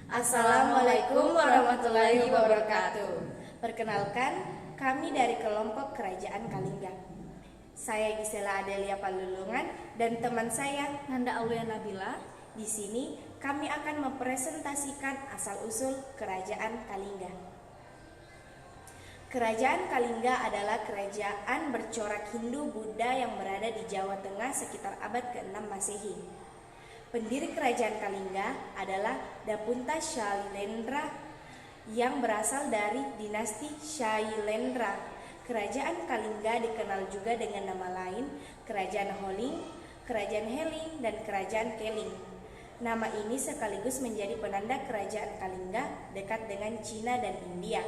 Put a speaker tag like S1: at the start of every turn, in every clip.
S1: Assalamualaikum warahmatullahi wabarakatuh. Perkenalkan, kami dari kelompok Kerajaan Kalingga. Saya Gisela Adelia Palulungan dan teman saya
S2: Nanda Aulia Nabila.
S1: Di sini kami akan mempresentasikan asal-usul Kerajaan Kalingga. Kerajaan Kalingga adalah kerajaan bercorak Hindu-Buddha yang berada di Jawa Tengah sekitar abad ke-6 Masehi. Pendiri kerajaan Kalingga adalah Dapunta Shailendra yang berasal dari dinasti Shailendra. Kerajaan Kalingga dikenal juga dengan nama lain Kerajaan Holing, Kerajaan Heling, dan Kerajaan Keling. Nama ini sekaligus menjadi penanda kerajaan Kalingga dekat dengan Cina dan India.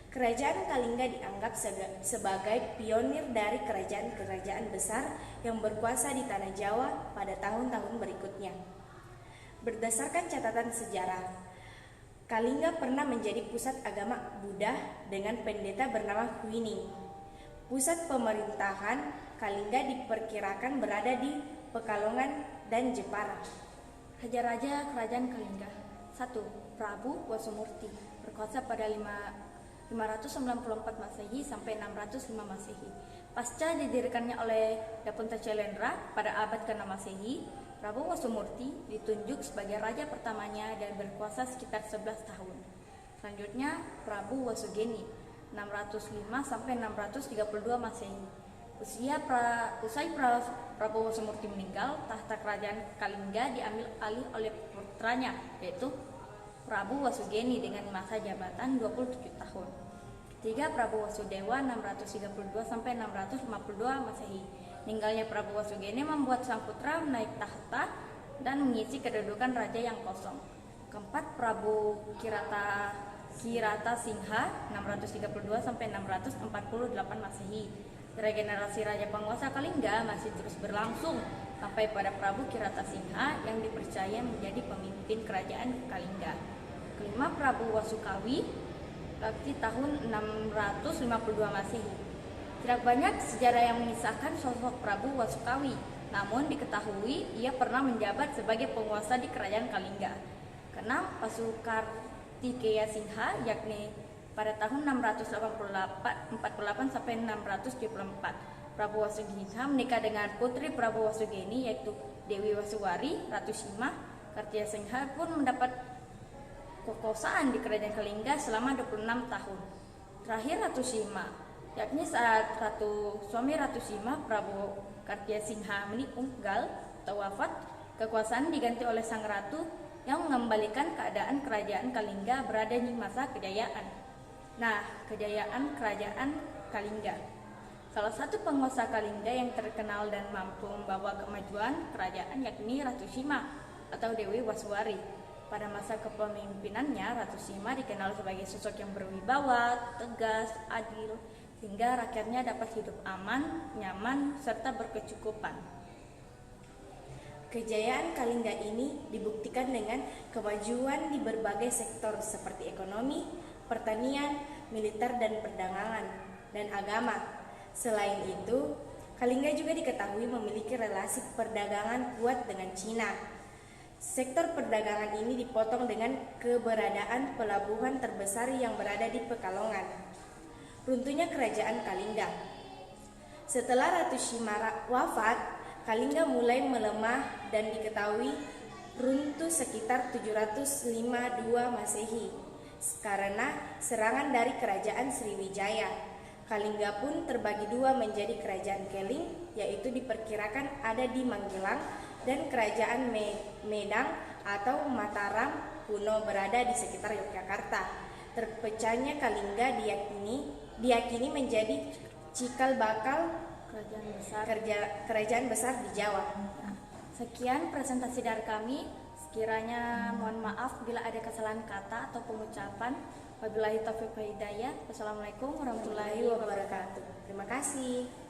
S1: Kerajaan Kalingga dianggap sebagai pionir dari kerajaan-kerajaan besar yang berkuasa di tanah Jawa pada tahun-tahun berikutnya. Berdasarkan catatan sejarah, Kalingga pernah menjadi pusat agama Buddha dengan pendeta bernama Huining. Pusat pemerintahan Kalingga diperkirakan berada di Pekalongan dan Jepara.
S2: Raja-raja Kerajaan Kalingga. 1. Prabu Wasumurti, berkuasa pada 594 Masehi sampai 605 Masehi. Pasca didirikannya oleh Dapunta Shailendra pada abad ke-6 Masehi, Prabu Wasumurti ditunjuk sebagai raja pertamanya dan berkuasa sekitar 11 tahun. Selanjutnya, Prabu Wasugeni 605 sampai 632 Masehi. Usai Prabu Wasumurti meninggal, tahta kerajaan Kalingga diambil alih oleh putranya, yaitu Prabu Wasugeni dengan masa jabatan 27 tahun. Ketiga, Prabu Wasudewa 632 sampai 652 Masehi. Meninggalnya Prabu Wasugeni membuat sang putra naik tahta dan mengisi kedudukan raja yang kosong. Keempat, Prabu Kirata Singha 632 sampai 648 Masehi. Regenerasi raja penguasa Kalingga masih terus berlangsung sampai pada Prabu Kirata Singha yang dipercaya menjadi pemimpin kerajaan Kalingga. Kelima, Prabu Wasukawi di tahun 652 Masehi. Tidak banyak sejarah yang mengisahkan sosok Prabu Wasukawi, namun diketahui ia pernah menjabat sebagai penguasa di kerajaan Kalingga. Keenam, Pasukartikeya Singha, yakni pada tahun 648 sampai 674. Prabu Wasugeni menikah dengan putri Prabu Wasugeni yaitu Dewi Wasuwari, Ratu Sima. Kartikeya Singha pun mendapat kekuasaan di kerajaan Kalingga selama 26 tahun. Terakhir, Ratu Sima, yakni saat suami Ratu Sima, Prabu Kartikeya Singha meninggal atau wafat, kekuasaan diganti oleh sang ratu yang mengembalikan keadaan kerajaan Kalingga berada di masa kejayaan. Nah, kejayaan kerajaan Kalingga. Salah satu penguasa Kalingga yang terkenal dan mampu membawa kemajuan kerajaan yakni Ratu Sima atau Dewi Wasuwari. Pada masa kepemimpinannya, Ratu Sima dikenal sebagai sosok yang berwibawa, tegas, adil, sehingga rakyatnya dapat hidup aman, nyaman, serta berkecukupan.
S1: Kejayaan Kalingga ini dibuktikan dengan kemajuan di berbagai sektor seperti ekonomi, pertanian, militer dan perdagangan, dan agama. Selain itu, Kalingga juga diketahui memiliki relasi perdagangan kuat dengan Cina. Sektor perdagangan ini dipotong dengan keberadaan pelabuhan terbesar yang berada di Pekalongan. Runtuhnya kerajaan Kalingga. Setelah Ratu Sima wafat, Kalingga mulai melemah dan diketahui runtuh sekitar 752 Masehi karena serangan dari kerajaan Sriwijaya. Kalingga pun terbagi dua menjadi kerajaan Keling, yaitu diperkirakan ada di Magelang, dan kerajaan Medang atau Mataram kuno berada di sekitar Yogyakarta. Terpecahnya Kalingga diyakini menjadi cikal bakal kerajaan besar di Jawa.
S2: Sekian presentasi dari kami. Sekiranya mohon maaf bila ada kesalahan kata atau pengucapan. Wabillahi taufiq wal hidayah. Wassalamualaikum warahmatullahi wabarakatuh.
S1: Terima kasih.